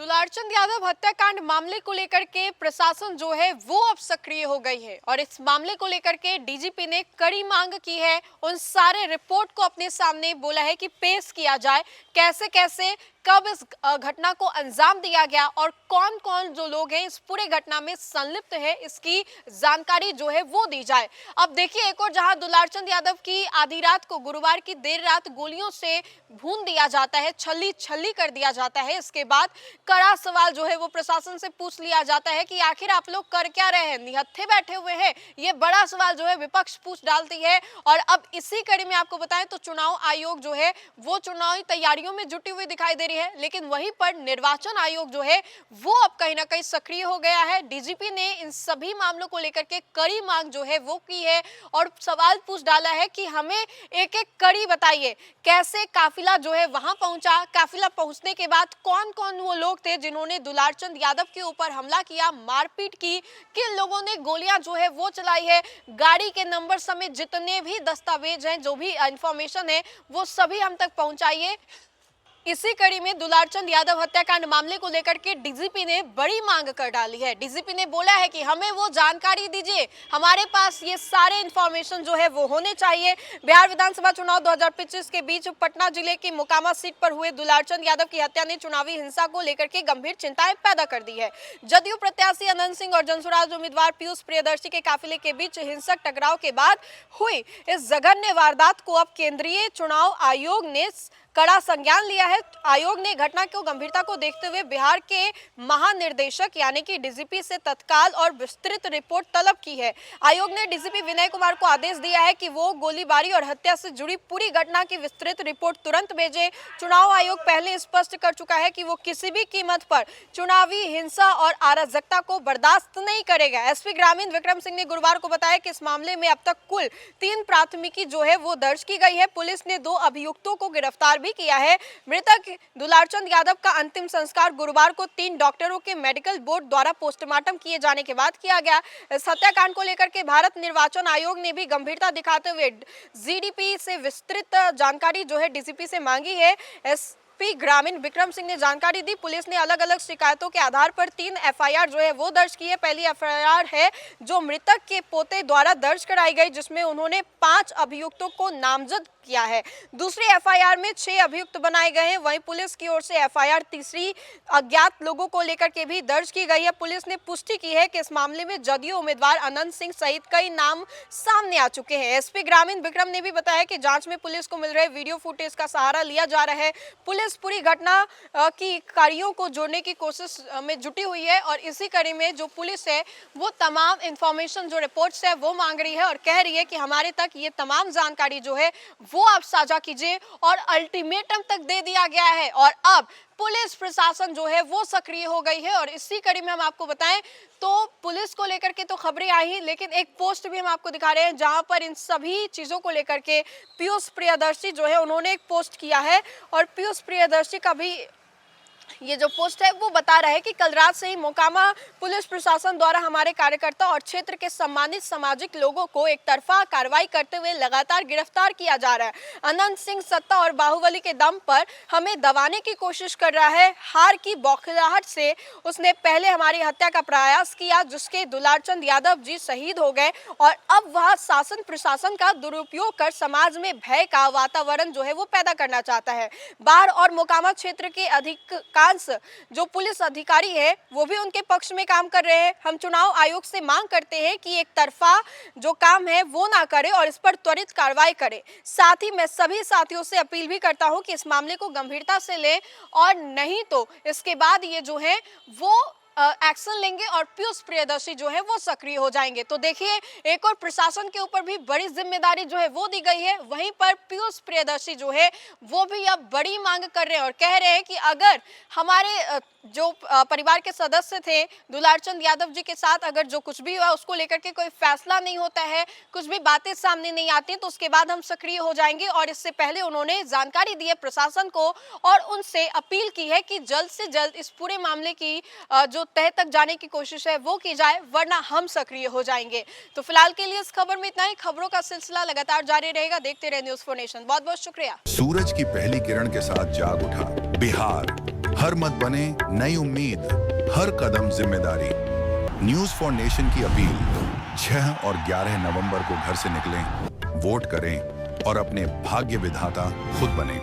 दुलारचंद यादव हत्याकांड मामले को लेकर के प्रशासन जो है वो अब सक्रिय हो गई है और इस मामले को लेकर के डीजीपी ने कड़ी मांग की है। उन सारे रिपोर्ट को अपने सामने बोला है कि पेश किया जाए, कैसे कैसे कब इस घटना को अंजाम दिया गया और कौन कौन जो लोग हैं इस पूरे घटना में संलिप्त है, इसकी जानकारी जो है वो दी जाए। अब देखिए, एक और जहां दुलारचंद यादव की आधी रात को गुरुवार की देर रात गोलियों से भून दिया जाता है, छल्ली छल्ली कर दिया जाता है, इसके बाद कड़ा सवाल जो है वो प्रशासन से पूछ लिया जाता है कि आखिर आप लोग कर क्या रहे हैं, निहत्थे बैठे हुए हैं। ये बड़ा सवाल जो है विपक्ष पूछ डालती है। और अब इसी कड़ी में आपको बताएं तो चुनाव आयोग जो है वो चुनावी तैयारियों में जुटी हुई दिखाई दे रही है, लेकिन वहीं पर निर्वाचन आयोग जो है वो अब कहीं ना कहीं सक्रिय हो गया है। डीजीपी ने इन सभी मामलों को लेकर के कड़ी मांग जो है वो की है और सवाल पूछ डाला है कि हमें एक एक कड़ी बताइए, कैसे काफिला जो है वहां पहुंचा, काफिला पहुंचने के बाद कौन कौन वो लोग थे जिन्होंने दुलारचंद यादव के ऊपर हमला किया, मारपीट की, किन लोगों ने गोलियां जो है वो चलाई है, गाड़ी के नंबर समेत जितने भी दस्तावेज हैं, जो भी इंफॉर्मेशन है वो सभी हम तक पहुंचाइए। इसी कड़ी में दुलारचंद यादव हत्याकांड मामले को लेकर के डीजीपी ने बड़ी मांग कर डाली है। डीजीपी ने बोला है कि हमें वो जानकारी दीजिए, हमारे पास ये सारे इंफॉर्मेशन जो है वो होने चाहिए। बिहार विधानसभा चुनाव 2025 के बीच पटना जिले की मोकामा सीट पर हुए दुलारचंद यादव की हत्या ने चुनावी हिंसा को लेकर के गंभीर चिंताएं पैदा कर दी है। जदयू प्रत्याशी अनंत सिंह और जनसुराज उम्मीदवार पीयूष प्रियदर्शी के काफिले के बीच हिंसक टकराव के बाद हुई इस जघन्य वारदात को अब केंद्रीय चुनाव आयोग ने कड़ा संज्ञान लिया है। आयोग ने घटना को गंभीरता को देखते हुए बिहार के महानिर्देशक यानी कि डीजीपी से तत्काल और विस्तृत रिपोर्ट तलब की है। आयोग ने डीजीपी विनय कुमार को आदेश दिया है कि वो गोलीबारी और हत्या से जुड़ी पूरी घटना की विस्तृत रिपोर्ट तुरंत भेजे। चुनाव आयोग पहले स्पष्ट कर चुका है कि वो किसी भी कीमत पर चुनावी हिंसा और अराजकता को बर्दाश्त नहीं करेगा। एसपी ग्रामीण विक्रम सिंह ने गुरुवार को बताया कि इस मामले में अब तक कुल 3 प्राथमिकी जो है वो दर्ज की गई है। पुलिस ने 2 अभियुक्तों को गिरफ्तार भी किया है। मृतक दुलारचंद यादव का अंतिम संस्कार गुरुवार को 3 डॉक्टरों के मेडिकल बोर्ड द्वारा पोस्टमार्टम किए जाने के बाद किया गया। इस हत्याकांड को लेकर के भारत निर्वाचन आयोग ने भी गंभीरता दिखाते हुए जीडीपी से विस्तृत जानकारी जो है डीजीपी से मांगी है। एसपी ग्रामीण विक्रम सिंह ने जानकारी दी। पुलिस ने अलग अलग शिकायतों के आधार पर 3 एफआईआर जो है वो दर्ज की है। पहली एफआईआर है जो मृतक के पोते द्वारा दर्ज कराई गई, जिसमें उन्होंने 5 अभियुक्तों को नामजद किया है। दूसरी एफआईआर में 6 अभियुक्त बनाए गए हैं। वहीं पुलिस की ओर से एफआईआर तीसरी अज्ञात लोगों को लेकर के भी दर्ज की गई है। पुलिस ने पुष्टि की है कि इस मामले में जदयू उम्मीदवार अनंत सिंह सहित कई नाम सामने आ चुके हैं। एसपी ग्रामीण विक्रम ने भी बताया कि जांच में पुलिस को मिल रहे वीडियो फुटेज का सहारा लिया जा रहा है। पुलिस पूरी घटना की कारियों को जोड़ने की कोशिश में जुटी हुई है और इसी कड़ी में जो पुलिस है वो तमाम इंफॉर्मेशन जो रिपोर्ट्स है वो मांग रही है और कह रही है कि हमारे तक ये तमाम जानकारी जो है वो आप साझा कीजिए और अल्टीमेटम तक दे दिया गया है। और अब पुलिस प्रशासन जो है वो सक्रिय हो गई है और इसी कड़ी में हम आपको बताएं तो पुलिस को लेकर के तो खबरें आई, लेकिन एक पोस्ट भी हम आपको दिखा रहे हैं जहां पर इन सभी चीजों को लेकर के पीयूष प्रियदर्शी जो है उन्होंने एक पोस्ट किया है और पीयूष प्रियदर्शी का भी ये जो पोस्ट है वो बता रहा है कि कल रात से ही मोकामा पुलिस प्रशासन द्वारा हमारे कार्यकर्ता और क्षेत्र के सम्मानित सामाजिक लोगों को एक तरफा कार्रवाई करते हुए लगातार गिरफ्तार किया जा रहा है। अनंत सिंह सत्ता और बाहुबली के दम पर हमें दबाने की कोशिश कर रहा है। हार की बौखलाहट से उसने पहले हमारी हत्या का प्रयास किया, जिसके दुलारचंद यादव जी शहीद हो गए और अब वह शासन प्रशासन का दुरुपयोग कर समाज में भय का वातावरण जो है वो पैदा करना चाहता है। बाढ़ और मोकामा क्षेत्र के अधिकांश जो पुलिस अधिकारी है वो भी उनके पक्ष में काम कर रहे हैं। हम चुनाव आयोग से मांग करते हैं कि एक तरफा जो काम है वो ना करे और इस पर त्वरित कार्रवाई करे। साथ ही मैं सभी साथियों से अपील भी करता हूं कि इस मामले को गंभीरता से लें और नहीं तो इसके बाद ये जो है वो एक्शन लेंगे और पीयूष प्रियदर्शी जो है वो सक्रिय हो जाएंगे। तो देखिए, एक और प्रशासन के ऊपर भी बड़ी जिम्मेदारी जो है वो दी गई है, वहीं पर पीयूष प्रियदर्शी जो है वो भी अब बड़ी मांग कर रहे हैं और कह रहे हैं कि अगर हमारे जो परिवार के सदस्य थे दुलारचंद यादव जी के साथ अगर जो कुछ भी हुआ उसको लेकर के कोई फैसला नहीं होता है, कुछ भी बातें सामने नहीं आती तो उसके बाद हम सक्रिय हो जाएंगे। और इससे पहले उन्होंने जानकारी दी है प्रशासन को और उनसे अपील की है कि जल्द से जल्द इस पूरे मामले की जो तह तक जाने की कोशिश है वो की जाए, वरना हम सक्रिय हो जाएंगे। तो फिलहाल के लिए इस खबर में इतना ही। खबरों का सिलसिला लगातार जारी रहेगा। देखते रहे न्यूज़4 नेशन। बहुत बहुत शुक्रिया। सूरज की पहली किरण के साथ जाग उठा बिहार, हर मत बने नई उम्मीद, हर कदम जिम्मेदारी। न्यूज फॉर नेशन की अपील, 6 और 11 नवंबर को घर से निकलें, वोट करें और अपने भाग्य विधाता खुद बने।